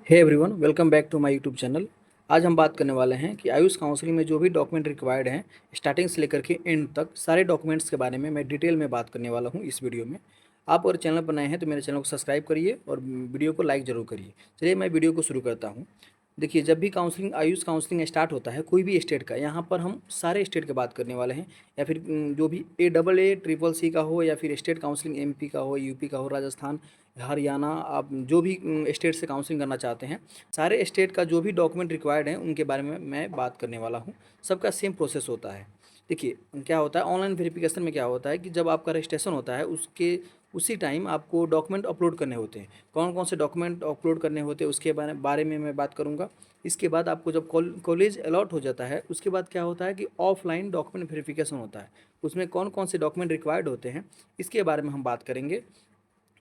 Hey everyone, welcome back to my YouTube channel. आज हम बात करने वाले हैं कि आयुष काउंसलिंग में जो भी डॉक्यूमेंट रिक्वायर्ड हैं, स्टार्टिंग से लेकर के एंड तक सारे डॉक्यूमेंट्स के बारे में मैं डिटेल में बात करने वाला हूं इस वीडियो में। आप अगर चैनल पर नए हैं तो मेरे चैनल को सब्सक्राइब करिए और वीडियो को लाइक ज़रूर करिए। चलिए मैं वीडियो को शुरू करता हूँ। देखिए, जब भी काउंसलिंग आयुष काउंसलिंग स्टार्ट होता है कोई भी स्टेट का, यहाँ पर हम सारे स्टेट की बात करने वाले हैं, या फिर जो भी AA ट्रिपल सी का हो, या फिर स्टेट काउंसलिंग MP का हो, यूपी का हो, राजस्थान, हरियाणा, आप जो भी स्टेट से काउंसलिंग करना चाहते हैं, सारे स्टेट का जो भी डॉक्यूमेंट रिक्वायर्ड हैं उनके बारे में मैं बात करने वाला हूँ। सबका सेम प्रोसेस होता है। देखिए, क्या होता है ऑनलाइन वेरिफिकेशन में, क्या होता है कि जब आपका रजिस्ट्रेशन होता है उसके उसी टाइम आपको डॉक्यूमेंट अपलोड करने होते हैं। कौन कौन से डॉक्यूमेंट अपलोड करने होते हैं उसके बारे में मैं बात करूँगा। इसके बाद आपको जब कॉलेज अलॉट हो जाता है उसके बाद क्या होता है कि ऑफलाइन डॉक्यूमेंट वेरिफिकेशन होता है। उसमें कौन कौन से डॉक्यूमेंट रिक्वायर्ड होते हैं इसके बारे में हम बात करेंगे।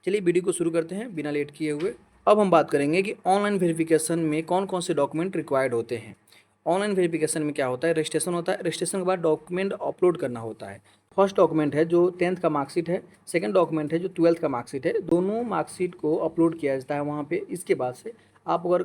चलिए वीडियो को शुरू करते हैं बिना लेट किए हुए। अब हम बात करेंगे कि ऑनलाइन वेरिफिकेशन में कौन कौन से डॉक्यूमेंट रिक्वायर्ड होते हैं। ऑनलाइन वेरिफिकेशन में क्या होता है, रजिस्ट्रेशन होता है, रजिस्ट्रेशन के बाद डॉक्यूमेंट अपलोड करना होता है। फर्स्ट डॉक्यूमेंट है जो 10th का मार्कशीट है, सेकंड डॉक्यूमेंट है जो 12th का मार्कशीट है। दोनों मार्कशीट को अपलोड किया जाता है वहाँ पे। इसके बाद से आप अगर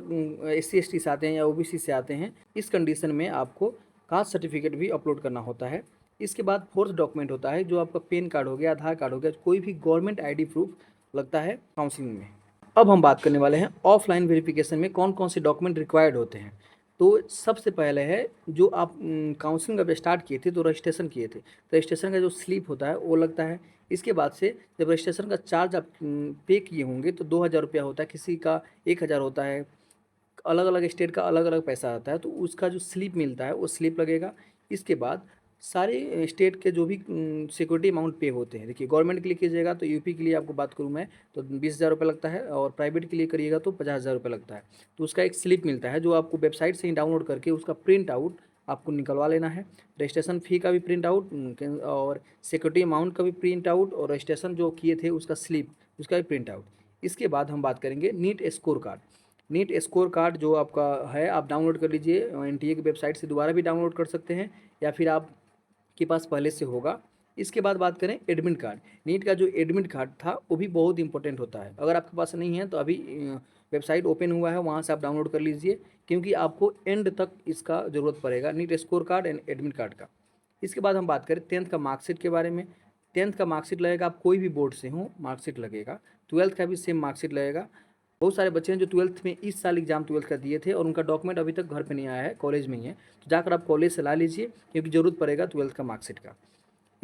SC ST से आते हैं या OBC से आते हैं, इस कंडीशन में आपको कास्ट सर्टिफिकेट भी अपलोड करना होता है। इसके बाद फोर्थ डॉक्यूमेंट होता है जो आपका पैन कार्ड हो गया, आधार कार्ड हो गया, कोई भी गवर्नमेंट ID प्रूफ लगता है काउंसलिंग में। अब हम बात करने वाले हैं ऑफलाइन वेरिफिकेशन में कौन कौन से डॉक्यूमेंट रिक्वायर्ड होते हैं। तो सबसे पहले है, जो आप काउंसलिंग जब स्टार्ट किए थे तो रजिस्ट्रेशन किए थे, तो रजिस्ट्रेशन का जो स्लिप होता है वो लगता है। इसके बाद से जब रजिस्ट्रेशन का चार्ज आप पे किए होंगे तो 2000 रुपया होता है, किसी का 1000 होता है, अलग अलग स्टेट का अलग अलग पैसा आता है, तो उसका जो स्लिप मिलता है वो स्लिप लगेगा। इसके बाद सारे स्टेट के जो भी सिक्योरिटी अमाउंट पे होते हैं, देखिए गवर्नमेंट के लिए कीजिएगा तो यूपी के लिए आपको बात करूँ मैं तो 20,000 रुपये लगता है, और प्राइवेट के लिए करिएगा तो 50,000 रुपये लगता है। तो उसका एक स्लिप मिलता है जो आपको वेबसाइट से ही डाउनलोड करके उसका प्रिंट आउट आपको निकलवा लेना है। रजिस्ट्रेशन फ़ी का भी प्रिंट आउट, और सिक्योरिटी अमाउंट का भी प्रिंट आउट, और रजिस्ट्रेशन जो किए थे उसका स्लिप, उसका भी प्रिंट आउट। इसके बाद हम बात करेंगे NEET scorecard. NEET scorecard जो आपका है आप डाउनलोड कर लीजिए, NTA की वेबसाइट से दोबारा भी डाउनलोड कर सकते हैं, या फिर आपके पास पहले से होगा। इसके बाद बात करें एडमिट कार्ड। नीट का जो एडमिट कार्ड था वो भी बहुत इंपॉर्टेंट होता है। अगर आपके पास नहीं है तो अभी वेबसाइट ओपन हुआ है, वहाँ से आप डाउनलोड कर लीजिए, क्योंकि आपको एंड तक इसका ज़रूरत पड़ेगा, NEET scorecard and admit card का। इसके बाद हम बात करें 10th का मार्कशीट के बारे में। 10th का मार्कशीट लगेगा, आप कोई भी बोर्ड से हो मार्कशीट लगेगा। 12th का भी सेम मार्कशीट लगेगा। बहुत सारे बच्चे हैं जो 12th में इस साल एग्जाम 12th का दिए थे और उनका डॉक्यूमेंट अभी तक घर पे नहीं आया है, कॉलेज में ही है, तो जाकर आप कॉलेज से ला लीजिए, क्योंकि ज़रूरत पड़ेगा 12th का मार्कशीट का।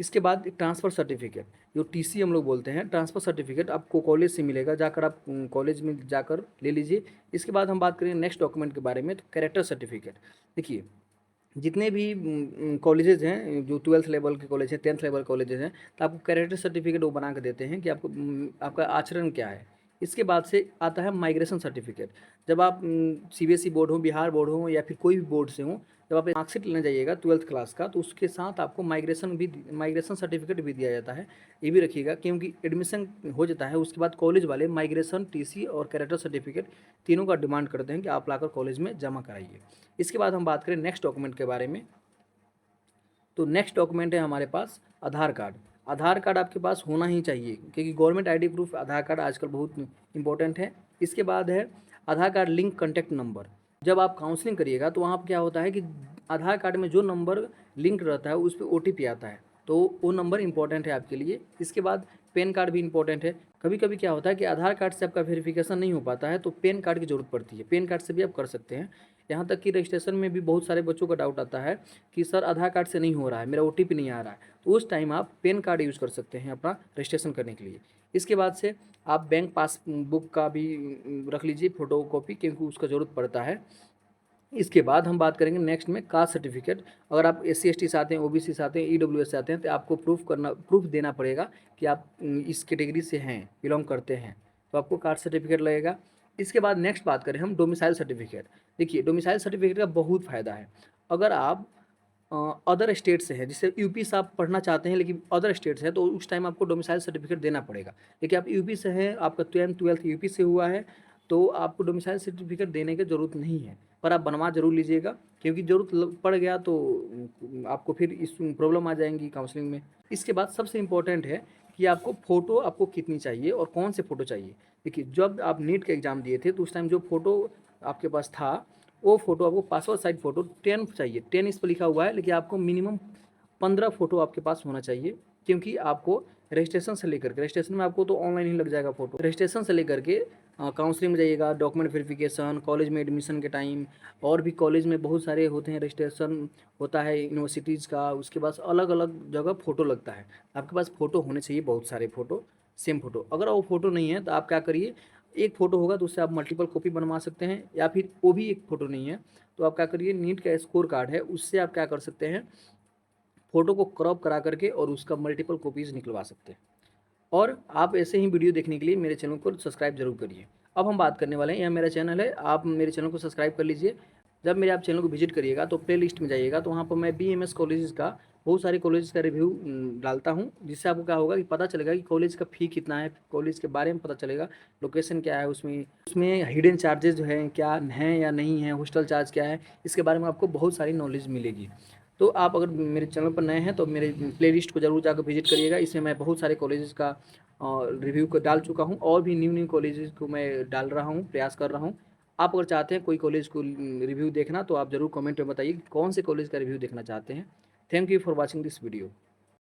इसके बाद ट्रांसफ़र सर्टिफिकेट, जो TC हम लोग बोलते हैं, ट्रांसफ़र सर्टिफिकेट आपको कॉलेज से मिलेगा, जाकर आप कॉलेज में जाकर ले लीजिए। इसके बाद हम बात करें नेक्स्ट डॉक्यूमेंट के बारे में, तो कैरेक्टर सर्टिफिकेट। देखिए, जितने भी कॉलेजेज़ हैं, जो 12th लेवल के कॉलेज हैं, 10th लेवल कॉलेजेज़ हैं, तो आपको कैरेक्टर सर्टिफिकेट वो बना के देते हैं कि आपको आपका आचरण क्या है। इसके बाद से आता है माइग्रेशन सर्टिफिकेट। जब आप CBSE बोर्ड हो, बिहार बोर्ड हो, या फिर कोई भी बोर्ड से हो, जब आप मार्कशीट लेने जाइएगा 12th क्लास का, तो उसके साथ आपको माइग्रेशन सर्टिफिकेट भी दिया जाता है। ये भी रखिएगा, क्योंकि एडमिशन हो जाता है उसके बाद कॉलेज वाले माइग्रेशन, TC और कैरेक्टर सर्टिफिकेट तीनों का डिमांड करते हैं कि आप लाकर कॉलेज में जमा कराइए। इसके बाद हम बात करें नेक्स्ट डॉक्यूमेंट के बारे में, तो नेक्स्ट डॉक्यूमेंट है हमारे पास आधार कार्ड। आधार कार्ड आपके पास होना ही चाहिए, क्योंकि गवर्नमेंट ID प्रूफ आधार कार्ड आजकल बहुत इंपॉर्टेंट है। इसके बाद है आधार कार्ड लिंक कॉन्टैक्ट नंबर। जब आप काउंसलिंग करिएगा तो वहाँ पर क्या होता है कि आधार कार्ड में जो नंबर लिंक रहता है उस पर OTP आता है, तो वो नंबर इंपॉर्टेंट है आपके लिए। इसके बाद पैन कार्ड भी इंपॉर्टेंट है। कभी कभी क्या होता है कि आधार कार्ड से आपका वेरिफिकेशन नहीं हो पाता है तो पैन कार्ड की ज़रूरत पड़ती है, पैन कार्ड से भी आप कर सकते हैं। यहाँ तक कि रजिस्ट्रेशन में भी बहुत सारे बच्चों का डाउट आता है कि सर आधार कार्ड से नहीं हो रहा है, मेरा OTP नहीं आ रहा है, तो उस टाइम आप पैन कार्ड यूज़ कर सकते हैं अपना रजिस्ट्रेशन करने के लिए। इसके बाद से आप बैंक पासबुक का भी रख लीजिए फ़ोटो कॉपी, क्योंकि उसका ज़रूरत पड़ता है। इसके बाद हम बात करेंगे नेक्स्ट में कास्ट सर्टिफिकेट। अगर आप SC ST से आते हैं, OBC से आते हैं, EWS से आते हैं, तो आपको प्रूफ देना पड़ेगा कि आप इस कैटेगरी से हैं, बिलोंग करते हैं, तो आपको कास्ट सर्टिफिकेट लगेगा। इसके बाद नेक्स्ट बात करें हम डोमिसाइल सर्टिफिकेट। देखिए, डोमिसाइल सर्टिफिकेट का बहुत फ़ायदा है। अगर आप अदर स्टेट से है, जैसे यूपी से आप पढ़ना चाहते हैं लेकिन अदर स्टेट से है, तो उस टाइम आपको डोमिसाइल सर्टिफिकेट देना पड़ेगा। देखिए, आप यूपी से हैं, आपका 10th 12th यूपी से हुआ है, तो आपको डोमिसाइल सर्टिफिकेट देने की ज़रूरत नहीं है, पर आप बनवा ज़रूर लीजिएगा, क्योंकि ज़रूरत पड़ गया तो आपको फिर इस प्रॉब्लम आ जाएंगी काउंसलिंग में। इसके बाद सबसे इम्पोर्टेंट है कि आपको फ़ोटो आपको कितनी चाहिए और कौन से फ़ोटो चाहिए। देखिए, जब आप नीट का एग्ज़ाम दिए थे तो उस टाइम जो फ़ोटो आपके पास था, वो फ़ोटो आपको पासपोर्ट साइज़ फ़ोटो 10 चाहिए। 10 इस पे लिखा हुआ है, लेकिन आपको मिनिमम 15 फ़ोटो आपके पास होना चाहिए, क्योंकि आपको रजिस्ट्रेशन से लेकर के, रजिस्ट्रेशन में आपको तो ऑनलाइन ही लग जाएगा फ़ोटो। रजिस्ट्रेशन से लेकर के काउंसलिंग में जाइएगा, डॉक्यूमेंट वेरिफिकेशन, कॉलेज में एडमिशन के टाइम, और भी कॉलेज में बहुत सारे होते हैं, रजिस्ट्रेशन होता है यूनिवर्सिटीज़ का, उसके बाद अलग-अलग जगह फ़ोटो लगता है। आपके पास फ़ोटो होने चाहिए, बहुत सारे फ़ोटो, सेम फ़ोटो। अगर वो फ़ोटो नहीं है तो आप क्या करिए, एक फ़ोटो होगा तो उससे आप मल्टीपल कॉपी बनवा सकते हैं, या फिर वो भी एक फ़ोटो नहीं है तो आप क्या करिए, नीट का स्कोर कार्ड है उससे आप क्या कर सकते हैं, फ़ोटो को क्रॉप करा करके और उसका मल्टीपल कॉपीज़ निकलवा सकते हैं। और आप ऐसे ही वीडियो देखने के लिए मेरे चैनल को सब्सक्राइब जरूर करिए। अब हम बात करने वाले हैं, यह मेरा चैनल है, आप मेरे चैनल को सब्सक्राइब कर लीजिए। जब मेरे आप चैनल को विजिट करिएगा तो प्ले लिस्ट में जाइएगा, तो वहाँ पर मैं बीएमएस कॉलेजेस का, बहुत सारे कॉलेजेस का रिव्यू डालता हूँ, जिससे आपको क्या होगा कि पता चलेगा कि कॉलेज का फ़ी कितना है, कॉलेज के बारे में पता चलेगा, लोकेशन क्या है, उसमें उसमें हिडन चार्जेज जो हैं क्या हैं या नहीं हैं, हॉस्टल चार्ज क्या है, इसके बारे में आपको बहुत सारी नॉलेज मिलेगी। तो आप अगर मेरे चैनल पर नए हैं तो मेरे प्लेलिस्ट को ज़रूर जाकर विजिट करिएगा। इसमें मैं बहुत सारे कॉलेजेस का रिव्यू को डाल चुका हूँ, और भी न्यू न्यू कॉलेजेस को मैं डाल रहा हूँ, प्रयास कर रहा हूँ। आप अगर चाहते हैं कोई कॉलेज को रिव्यू देखना तो आप ज़रूर कमेंट में बताइए कि कौन से कॉलेज का रिव्यू देखना चाहते हैं। Thank you for watching this video.